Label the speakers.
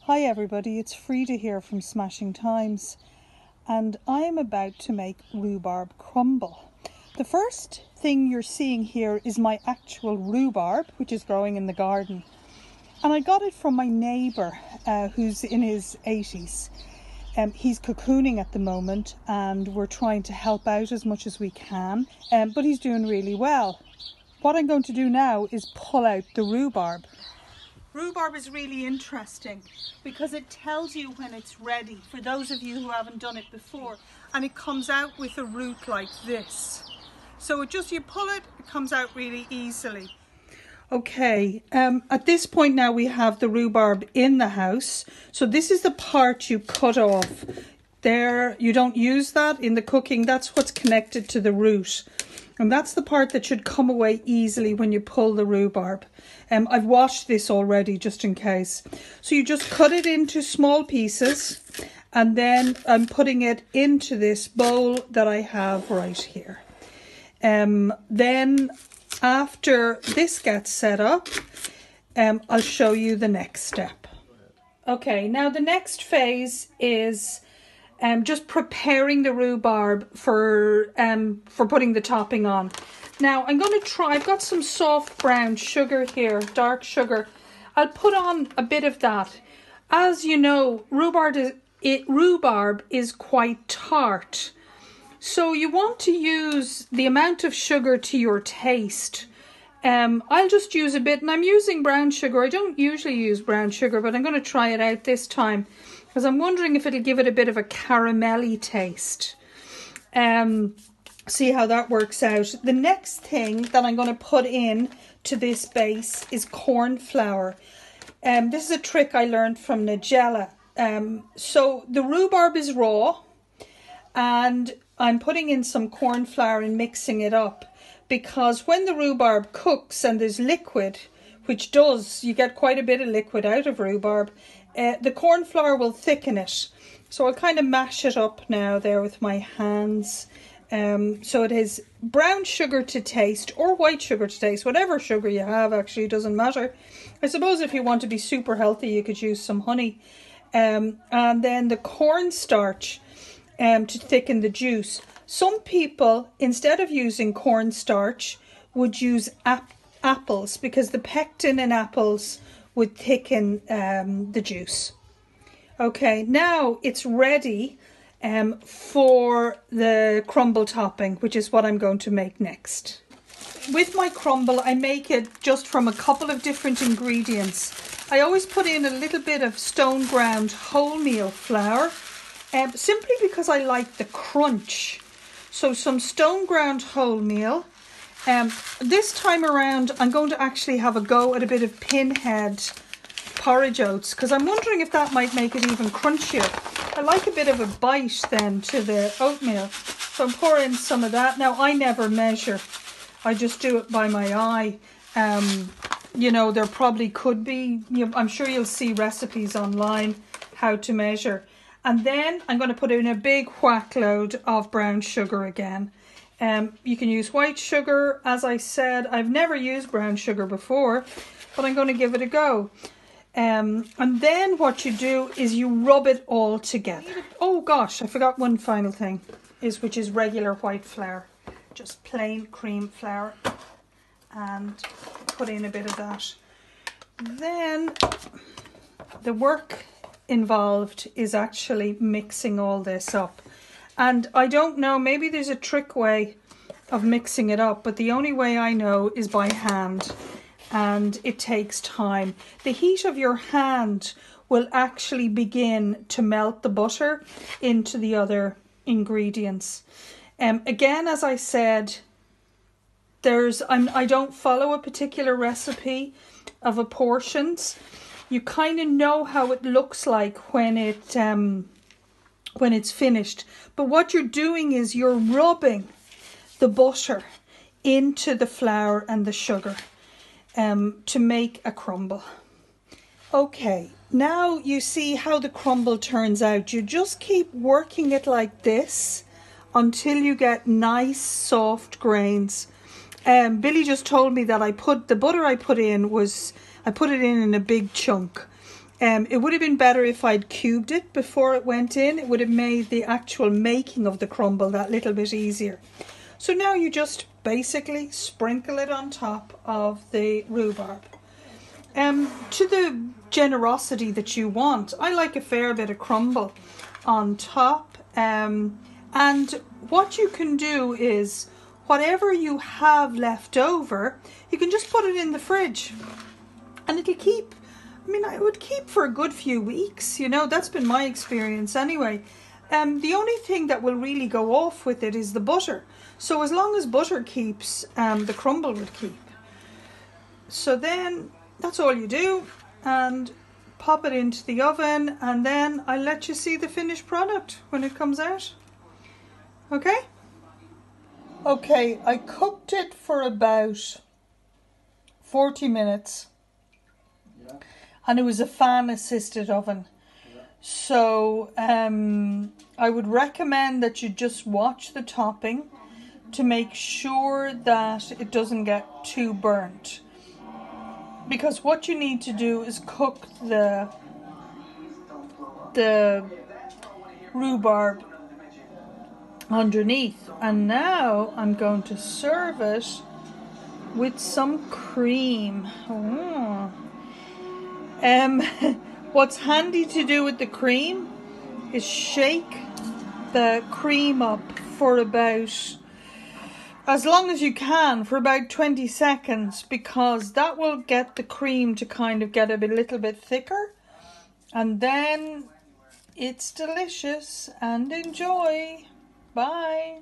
Speaker 1: Hi everybody, it's Freda here from Smashing Times, and I am about to make rhubarb crumble. The first thing you're seeing here is my actual rhubarb, which is growing in the garden, and I got it from my neighbour who's in his 80s. He's cocooning at the moment and we're trying to help out as much as we can, but he's doing really well. What I'm going to do now is pull out the rhubarb. Rhubarb is really interesting because it tells you when it's ready, for those of you who haven't done it before, and it comes out with a root like this. So you pull it, it comes out really easily. Okay, at this point now we have the rhubarb in the house. So this is the part you cut off. There, you don't use that in the cooking, that's what's connected to the root. And that's the part that should come away easily when you pull the rhubarb. I've washed this already just in case. So you just cut it into small pieces, and then I'm putting it into this bowl that I have right here. Then after this gets set up, I'll show you the next step. Okay, now the next phase is just preparing the rhubarb for putting the topping on. Now I'm going to try, I've got some soft brown sugar here, dark sugar. I'll put on a bit of that. As you know, rhubarb is quite tart. So you want to use the amount of sugar to your taste. I'll just use a bit, and I'm using brown sugar. I don't usually use brown sugar, but I'm going to try it out this time because I'm wondering if it'll give it a bit of a caramelly taste. See how that works out. The next thing that I'm going to put in to this base is corn flour. This is a trick I learned from Nigella. So the rhubarb is raw, and I'm putting in some corn flour and mixing it up, because when the rhubarb cooks and there's liquid, which you get quite a bit of liquid out of rhubarb, the corn flour will thicken it. So I'll kind of mash it up now there with my hands. So it is brown sugar to taste, or white sugar to taste, whatever sugar you have, actually, it doesn't matter. I suppose if you want to be super healthy, you could use some honey. And then the cornstarch to thicken the juice. Some people, instead of using cornstarch, would use apples, because the pectin in apples would thicken the juice. Okay, now it's ready for the crumble topping, which is what I'm going to make next. With my crumble, I make it just from a couple of different ingredients. I always put in a little bit of stone ground wholemeal flour, simply because I like the crunch. So some stone ground wholemeal. This time around, I'm going to actually have a go at a bit of pinhead porridge oats, because I'm wondering if that might make it even crunchier. I like a bit of a bite then to the oatmeal. So I'm pouring some of that. Now, I never measure. I just do it by my eye. You know, there probably could be, I'm sure you'll see recipes online how to measure. And then I'm going to put in a big whack load of brown sugar again. You can use white sugar. As I said, I've never used brown sugar before, but I'm going to give it a go. And then what you do is you rub it all together. Oh gosh, I forgot one final thing, which is regular white flour. Just plain cream flour, and put in a bit of that. Then the work involved is actually mixing all this up. And I don't know, maybe there's a trick way of mixing it up, but the only way I know is by hand. And it takes time. The heat of your hand will actually begin to melt the butter into the other ingredients. Again, as I said, I don't follow a particular recipe of apportions. You kind of know how it looks like when it's finished. But what you're doing is you're rubbing the butter into the flour and the sugar to make a crumble. Okay, now you see how the crumble turns out. You just keep working it like this until you get nice soft grains. Billy just told me that the butter I put in I put it in a big chunk, It would have been better if I'd cubed it before it went in. It would have made the actual making of the crumble that little bit easier. So now you just basically sprinkle it on top of the rhubarb. To the generosity that you want. I like a fair bit of crumble on top. And what you can do is, whatever you have left over, you can just put it in the fridge. And it'll keep, I mean, it would keep for a good few weeks, you know, that's been my experience anyway. The only thing that will really go off with it is the butter. So as long as butter keeps, the crumble would keep. So then that's all you do, and pop it into the oven, and then I'll let you see the finished product when it comes out. Okay? Okay, I cooked it for about 40 minutes. And it was a fan assisted oven. So I would recommend that you just watch the topping to make sure that it doesn't get too burnt. Because what you need to do is cook the rhubarb underneath. And now I'm going to serve it with some cream. Oh. What's handy to do with the cream is shake the cream up for about, as long as you can, for about 20 seconds, because that will get the cream to kind of get a little bit thicker, and then it's delicious. And enjoy. Bye.